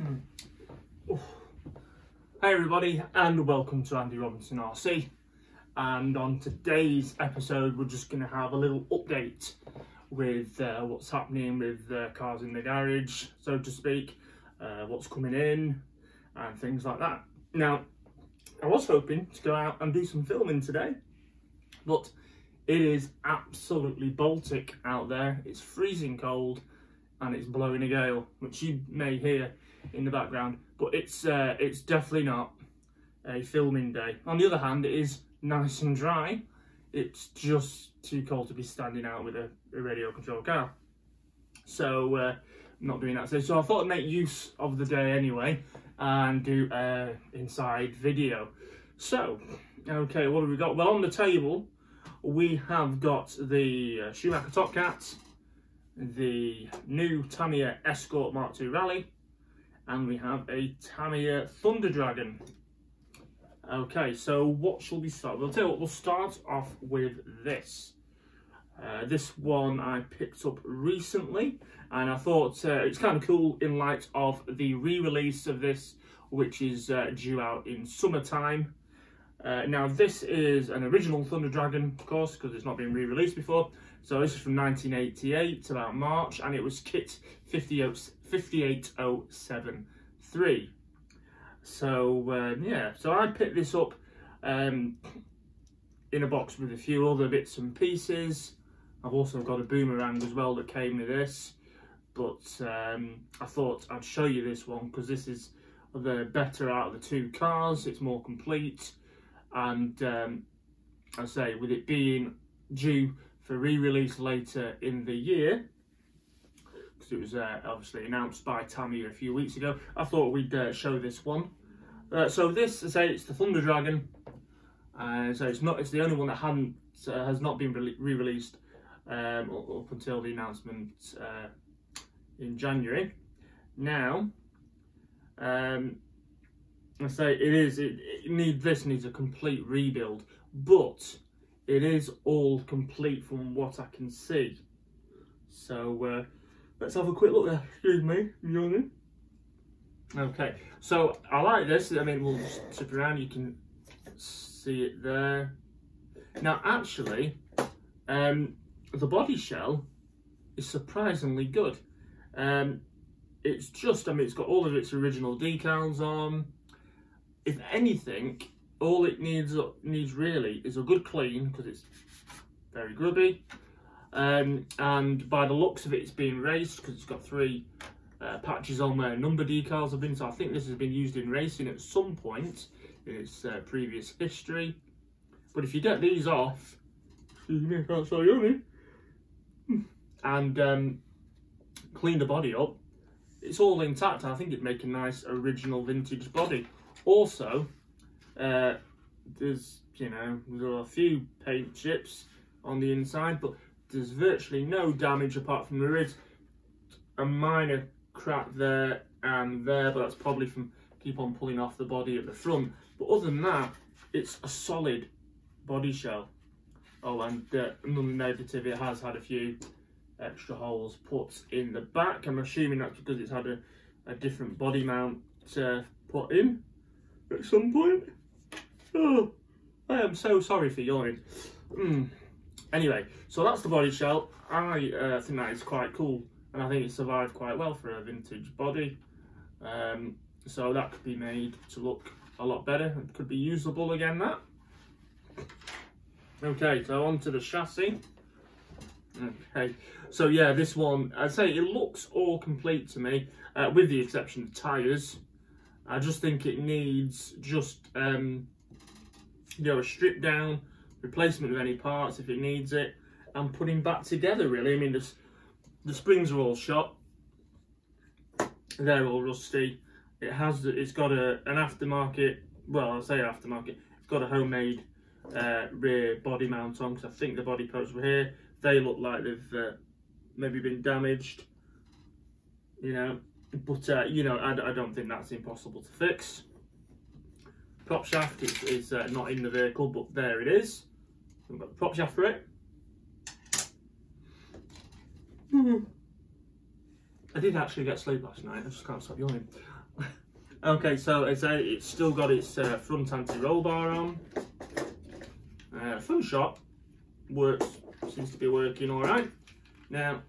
Hey everybody, and welcome to Andy Robinson RC. And on today's episode, we're just going to have a little update with what's happening with cars in the garage, so to speak, what's coming in, and things like that. Now, I was hoping to go out and do some filming today, but it is absolutely Baltic out there. It's freezing cold, and it's blowing a gale, which you may hear in the background, but it's definitely not a filming day. On the other hand, it is nice and dry. It's just too cold to be standing out with a radio controlled car, so I'm not doing that today. So I thought I'd make use of the day anyway and do an inside video. So okay, what have we got? Well, on the table we have got the Shoemaker Top Cat, the new Tamiya Escort Mark II Rally, and we have a Tamiya Thunder Dragon. Okay, so what shall we start with? I'll tell you what, we'll start off with this. This one I picked up recently, and I thought it's kind of cool in light of the re-release of this, which is due out in summertime. Now, this is an original Thunder Dragon, of course, because it's not been re-released before. So this is from 1988, about March, and it was kit 58073. So yeah, so I picked this up in a box with a few other bits and pieces. I've also got a boomerang as well that came with this, but I thought I'd show you this one because this is the better out of the two cars. It's more complete, and I say, with it being due for re-release later in the year, because it was obviously announced by Tamiya a few weeks ago, I thought we'd show this one. So this, I say, it's the Thunder Dragon. So it's the only one that has not been re-released up until the announcement in January. Now, I say it needs a complete rebuild, but it is all complete from what I can see. So let's have a quick look there. Excuse me, yawning. Okay, so I like this. I mean, we'll just tip around, you can see it there. Now, actually, the body shell is surprisingly good. It's just, I mean, it's got all of its original decals on. If anything, all it needs really is a good clean, because it's very grubby. And by the looks of it, it's been raced, because it's got three patches on where number decals have been. So I think this has been used in racing at some point in its previous history. But if you get these off, excuse me, I can't show you, and clean the body up, it's all intact. I think it'd make a nice original vintage body. Also, there's there are a few paint chips on the inside, but there's virtually no damage, apart from there is a minor crack there and there, but that's probably from keep on pulling off the body at the front. But other than that, it's a solid body shell. Oh, and another negative, it has had a few extra holes put in the back. I'm assuming that's because it's had a different body mount put in at some point. Oh, I am so sorry for yawning. Anyway, so that's the body shell. I think that is quite cool, and I think it survived quite well for a vintage body. So that could be made to look a lot better. It could be usable again, that. Okay, so on to the chassis. Okay, so yeah, this one, I'd say it looks all complete to me, with the exception of tyres. I just think it needs just, a strip down, replacement of any parts if it needs it, and putting back together, really. I mean, the springs are all shot, they're all rusty. It's got an aftermarket, well, I'll say aftermarket, it's got a homemade rear body mount on, because I think the body posts were here. They look like they've maybe been damaged, but I don't think that's impossible to fix. Prop shaft is not in the vehicle, but there it is. We've got the prop shaft for it. I did actually get sleep last night. I just can't stop yawning. Okay, so it's still got its front anti-roll bar on. Front shot works, seems to be working all right. Now,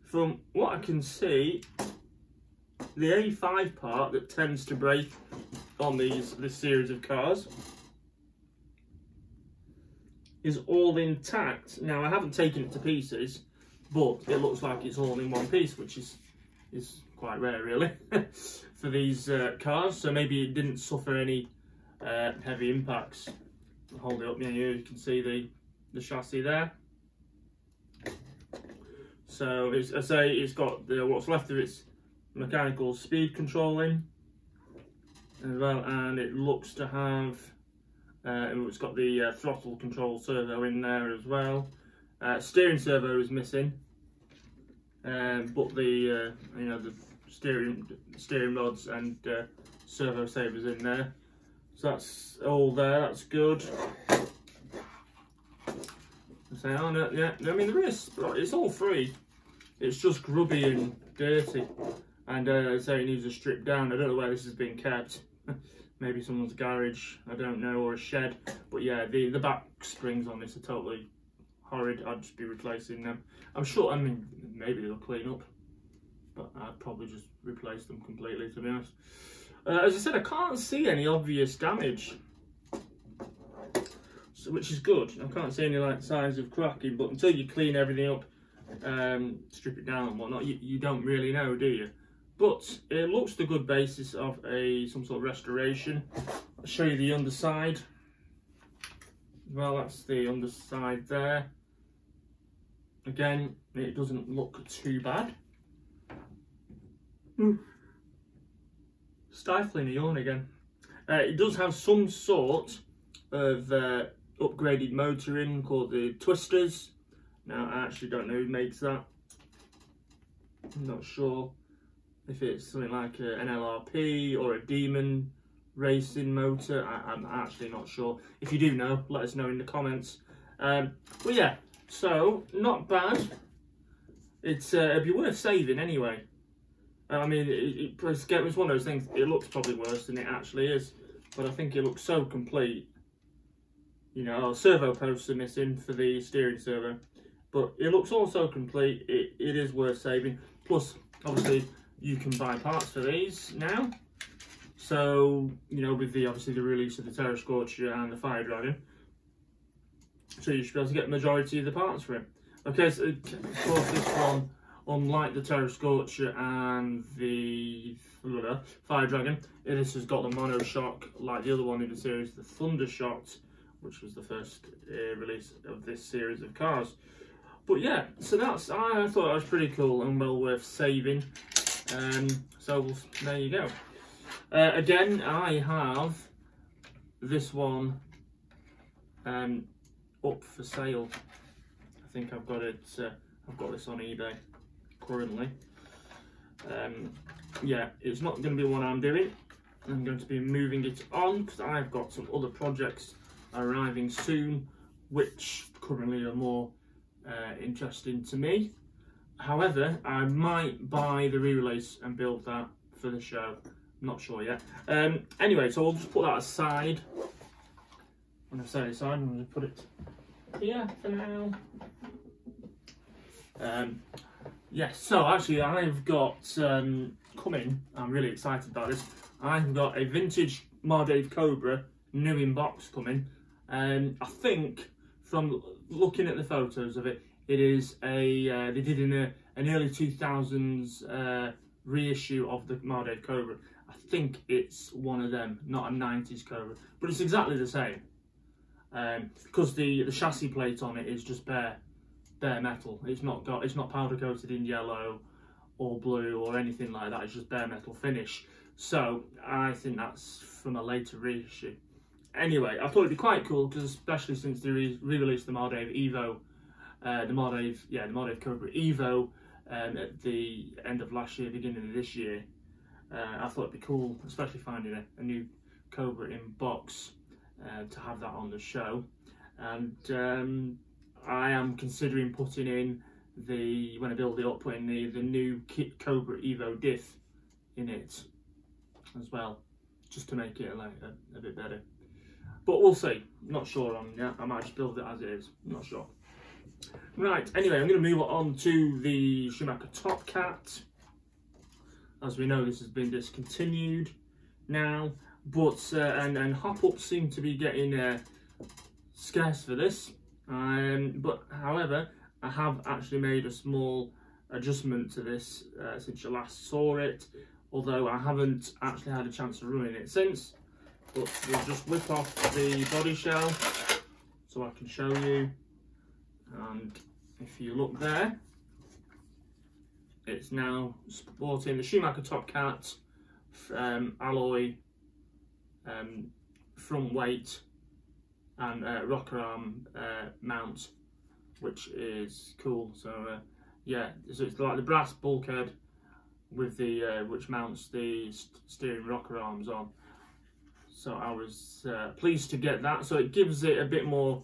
from what I can see, the A5 part that tends to break on this series of cars is all intact. Now, I haven't taken it to pieces, but it looks like it's all in one piece, which is quite rare, really, for these cars. So maybe it didn't suffer any heavy impacts. I'll hold it up near you. You can see the chassis there. So I say it's got what's left of its mechanical speed controlling as well, and it looks to have it's got the throttle control servo in there as well. Steering servo is missing, but the the steering rods and servo savers in there. So that's all there. That's good. Say, oh no, yeah. I mean, there is. It's all free. It's just grubby and dirty, and so it needs a strip down. I don't know where this has been kept. Maybe someone's garage, I don't know, or a shed. But yeah, the back springs on this are totally horrid. I'd just be replacing them. I'm sure. I mean, maybe they'll clean up, but I'd probably just replace them completely, to be honest. As I said, I can't see any obvious damage, so, which is good. I can't see any like signs of cracking. But until you clean everything up, strip it down and whatnot, you don't really know, do you? But it looks the good basis of some sort of restoration. I'll show you the underside. Well, that's the underside there. Again, it doesn't look too bad. Stifling a yawn again. It does have some sort of upgraded motor in called the Twisters. Now, I actually don't know who makes that. I'm not sure if it's something like an LRP or a Demon racing motor. I'm actually not sure. If you do know, let us know in the comments. But yeah, so not bad. It'd be worth saving anyway. I mean, it's one of those things. It looks probably worse than it actually is, but I think it looks so complete. You know, servo posts are missing for the steering servo, but it looks all so complete. It is worth saving. Plus, obviously, you can buy parts for these now. So, you know, with obviously the release of the Terra Scorcher and the Fire Dragon, so you should be able to get the majority of the parts for it. Okay, so of course this one, unlike the Terra Scorcher and the Fire Dragon, this has got the monoshock like the other one in the series, the Thundershot, which was the first release of this series of cars. But yeah, so I thought that was pretty cool and well worth saving. So there you go. Again, I have this one up for sale. I think I've got it. I've got this on eBay currently. Yeah, it's not going to be one I'm doing. I'm going to be moving it on because I've got some other projects arriving soon, which currently are more interesting to me. However, I might buy the re-release and build that for the show. I'm not sure yet. Anyway, so I'll just put that aside. When I say aside, I'm going to put it here for now. Yes, so actually I've got coming, I'm really excited about this. I've got a vintage Mardev Cobra new in box coming. I think from looking at the photos of it, it is they did an early 2000s reissue of the Mardev Cobra. I think it's one of them, not a 90s Cobra, but it's exactly the same. Because the chassis plate on it is just bare metal. It's not powder coated in yellow or blue or anything like that. It's just bare metal finish. So I think that's from a later reissue. Anyway, I thought it'd be quite cool because especially since they re-released the Mardev Evo, the Mardev Cobra Evo at the end of last year, beginning of this year. I thought it'd be cool, especially finding a new Cobra in box, to have that on the show. And I am considering putting in when I build it up, putting the new Cobra Evo diff in it as well, just to make it a bit better. But we'll see. Not sure on that. I might just build it as it is. I'm not sure. Right. Anyway, I'm going to move on to the Shoemaker Top Cat. As we know, this has been discontinued now, but and hop-ups seem to be getting scarce for this. But however, I have actually made a small adjustment to this since you last saw it, although I haven't actually had a chance to run in it since. But we'll just whip off the body shell so I can show you. And if you look there, it's now sporting the Shoemaker Top Cat alloy front weight and rocker arm mount, which is cool. So yeah, so it's like the brass bulkhead with the which mounts the steering rocker arms on. So I was pleased to get that. So it gives it a bit more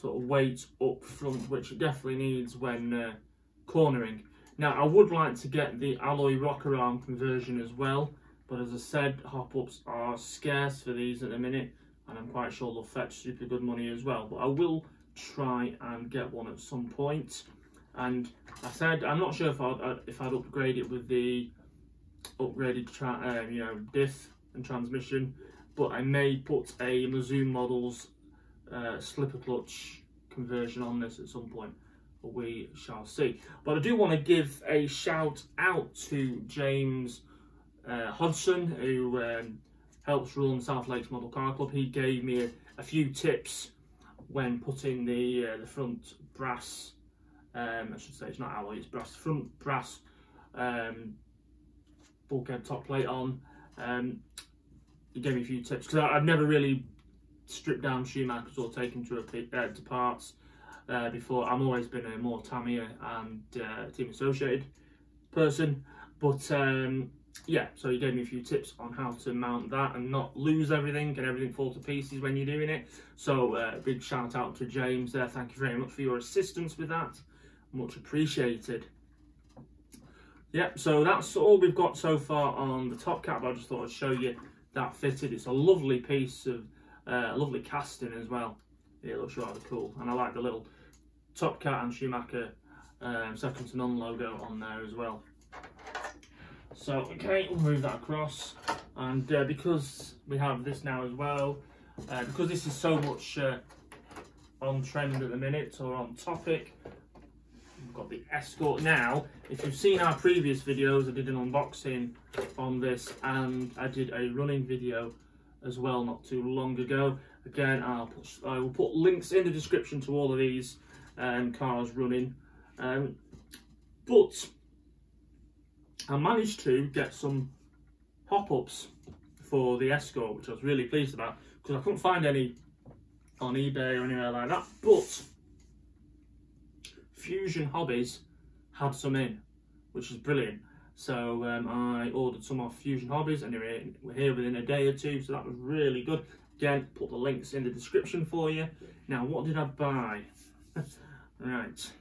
sort of weight up front, which it definitely needs when cornering. Now I would like to get the alloy rocker arm conversion as well, but as I said, hop-ups are scarce for these at the minute, and I'm quite sure they'll fetch super good money as well. But I will try and get one at some point. And I said I'm not sure if I'd upgrade it with the upgraded diff and transmission, but I may put a Mizuno Models slipper clutch conversion on this at some point. But we shall see. But I do want to give a shout out to James Hodgson, who helps run South Lakes Model Car Club. He gave me a few tips when putting the front brass, I should say it's not alloy, it's brass, front brass bulkhead top plate on. He gave me a few tips because I've never really stripped down Shoemakers or taken to parts before. I've always been a more Tamiya and Team Associated person, but yeah, so he gave me a few tips on how to mount that and not lose everything and everything fall to pieces when you're doing it. So big shout out to James there. Thank you very much for your assistance with that. Much appreciated. Yep, so that's all we've got so far on the Top Cat, but I just thought I'd show you that fitted. It's a lovely piece of lovely casting as well. It looks rather cool, and I like the little Top Cat and Shoemaker second to none logo on there as well. So okay, we'll move that across, and because we have this now as well, because this is so much on trend at the minute or on topic, we've got the Escort now. If you've seen our previous videos, I did an unboxing on this, and I did a running video as well not too long ago. Again, I will put links in the description to all of these cars running. But I managed to get some hop-ups for the Escort, which I was really pleased about, because I couldn't find any on eBay or anywhere like that. But Fusion Hobbies had some in, which is brilliant. So I ordered some off Fusion Hobbies, and we're here within a day or two, so that was really good. Again, put the links in the description for you. Now, what did I buy? Right.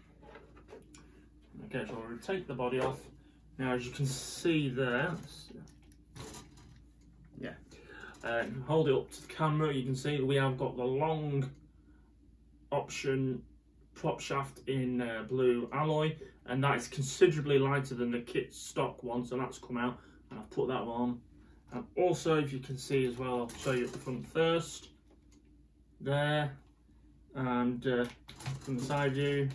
Okay, so I'll take the body off. Now, as you can see there, yeah, hold it up to the camera, you can see we have got the long option prop shaft in blue alloy, and that is considerably lighter than the kit stock one, so that's come out, and I've put that one on. And also, if you can see as well, I'll show you at the front first, there, and from the side view,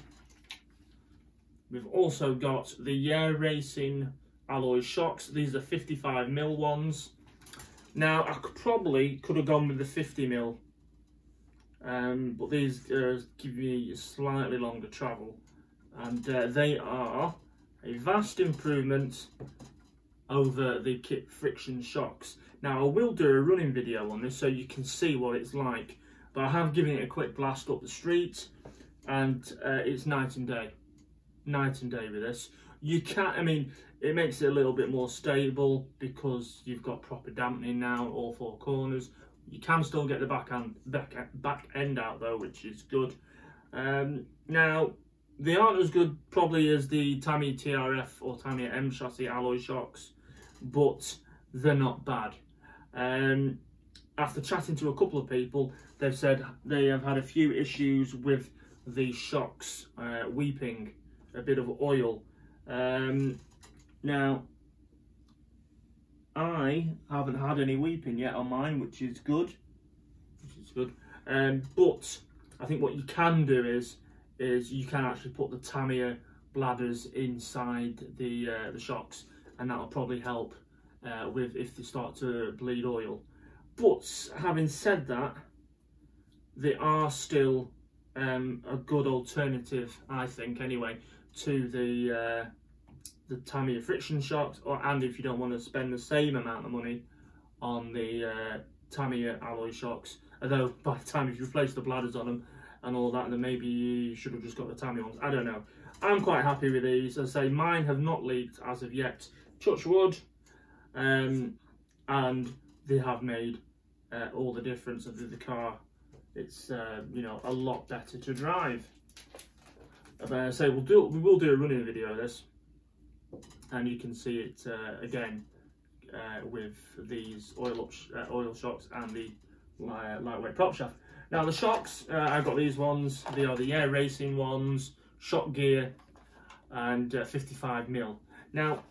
we've also got the Yeah Racing alloy shocks. These are 55mm ones. Now, I could have gone with the 50mm, but these give me slightly longer travel, and they are a vast improvement over the kit friction shocks. Now, I will do a running video on this so you can see what it's like, but I have given it a quick blast up the street, and it's night and day. Night and day with this. You can't, I mean, it makes it a little bit more stable because you've got proper dampening now, all four corners. You can still get the back end out though, which is good. Now, they aren't as good probably as the Tamiya TRF or Tamiya M chassis alloy shocks, but they're not bad. After chatting to a couple of people, they've said they have had a few issues with the shocks weeping a bit of oil. Now, I haven't had any weeping yet on mine, which is good. But I think what you can do is you can actually put the Tamiya bladders inside the shocks, and that'll probably help with if they start to bleed oil. But having said that, they are still a good alternative, I think, anyway, to the Tamiya friction shocks, and if you don't want to spend the same amount of money on the Tamiya alloy shocks, although by the time if you replace the bladders on them and all that, then maybe you should have just got the Tamiya ones. I don't know. I'm quite happy with these. As I say, mine have not leaked as of yet, touch wood, and they have made all the difference of the car. It's you know, a lot better to drive. But so we will do a running video of this, and you can see it again with these oil shocks and the lightweight prop shaft. Now the shocks, I've got these ones. They are the Air Racing ones, shock gear, and 55mm. Now,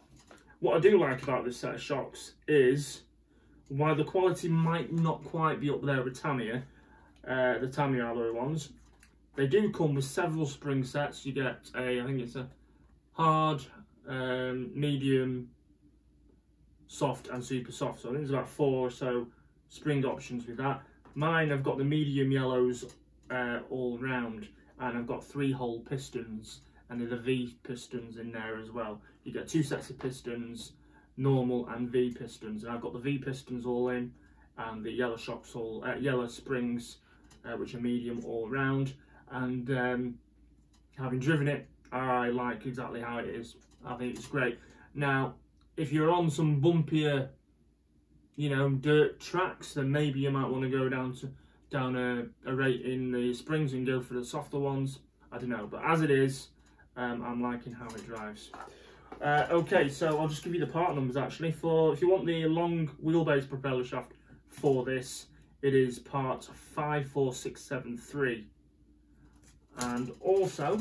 what I do like about this set of shocks is, while the quality might not quite be up there with Tamiya, the Tamiya alloy ones, they do come with several spring sets. You get I think it's a hard, medium, soft and super soft. So I think there's about 4 or so spring options with that. Mine, I've got the medium yellows all round, and I've got 3-hole pistons, and there's the V pistons in there as well. You get 2 sets of pistons, normal and V pistons, and I've got the V pistons all in, and the yellow shocks all yellow springs, which are medium all round. And having driven it, I like exactly how it is. I think it's great. Now, if you're on some bumpier, you know, dirt tracks, then maybe you might want to go down a rate in the springs and go for the softer ones. I don't know, but as it is, I'm liking how it drives. Okay, so I'll just give you the part numbers actually. If you want the long wheelbase propeller shaft for this, it is part 54673. And also,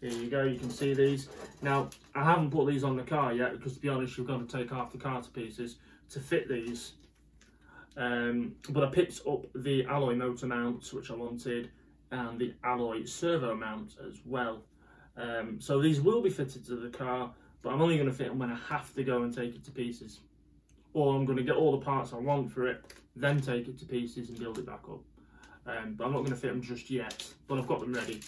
here you go, you can see these. Now, I haven't put these on the car yet because, to be honest, you've got to take half the car to pieces to fit these. But I picked up the alloy motor mounts, which I wanted, and the alloy servo mount as well. So these will be fitted to the car, but I'm only going to fit them when I have to go and take it to pieces. Or I'm going to get all the parts I want for it, then take it to pieces and build it back up. But I'm not going to fit them just yet, but I've got them ready.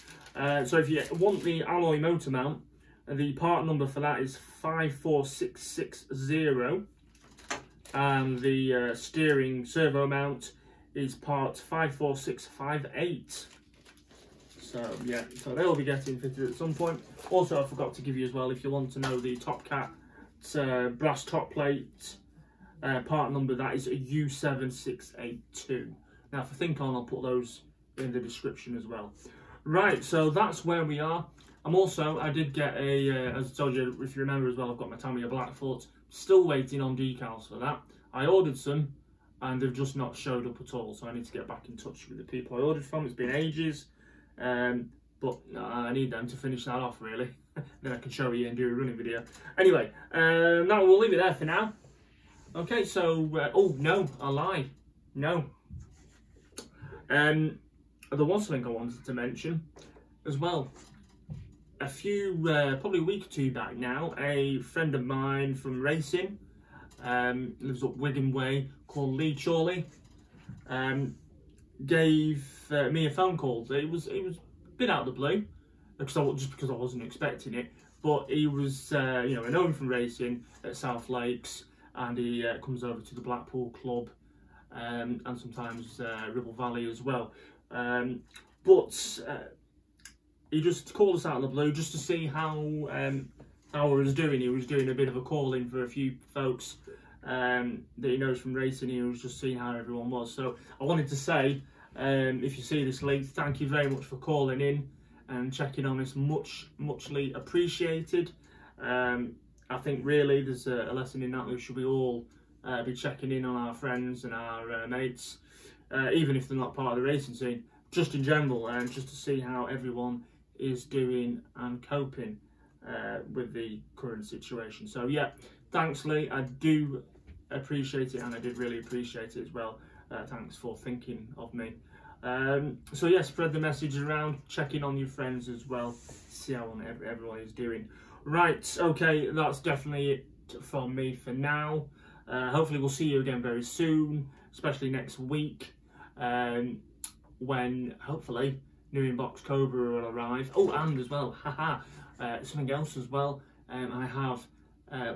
So if you want the alloy motor mount, the part number for that is 54660, and the steering servo mount is part 54658. So yeah, so they'll be getting fitted at some point. Also, I forgot to give you as well, if you want to know the TopCat brass top plate part number, that is a U7682. Now for Think On, I'll put those in the description as well. Right, so that's where we are. I did get as I told you, if you remember as well, I've got my Tamiya Blackfoot. Still waiting on decals for that. I ordered some, and they've just not showed up at all, so I need to get back in touch with the people I ordered from. It's been ages, but I need them to finish that off, really. Then I can show you and do a running video. Anyway, now we'll leave it there for now. Okay, so, oh, no, I lied. No. There was something I wanted to mention as well. A few, probably a week or 2 back now, a friend of mine from racing, lives up Wigan Way, called Lee Chorley, gave me a phone call. It was a bit out of the blue, just because I wasn't expecting it. But he was, you know, I know him from racing at South Lakes, and he comes over to the Blackpool Club, and sometimes Ribble Valley as well. He just called us out of the blue just to see how I was doing. He was doing a bit of a call-in for a few folks that he knows from racing. He was just seeing how everyone was. So I wanted to say, if you see this link, thank you very much for calling in and checking on us. Muchly appreciated. I think really there's a lesson in that. We should be all be checking in on our friends and our mates, even if they're not part of the racing scene, just in general, and just to see how everyone is doing and coping with the current situation. So yeah, thanks Lee, I do appreciate it, and I did really appreciate it as well. Thanks for thinking of me. So yeah, spread the message around, check in on your friends as well, see how everyone is doing. Right, okay, that's definitely it from me for now. Hopefully we'll see you again very soon, especially next week, when hopefully new inbox Cobra will arrive. Oh, and as well, haha, something else as well. I have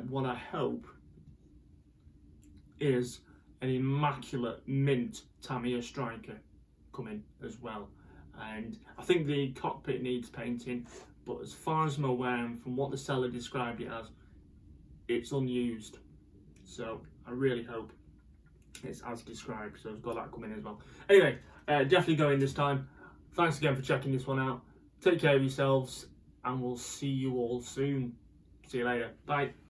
what I hope is an immaculate mint Tamiya striker coming as well, and I think the cockpit needs painting, but as far as I'm aware and from what the seller described it as, it's unused, so I really hope it's as described, so I've got that coming as well. Anyway, definitely going this time. Thanks again for checking this one out. Take care of yourselves, and we'll see you all soon. See you later. Bye.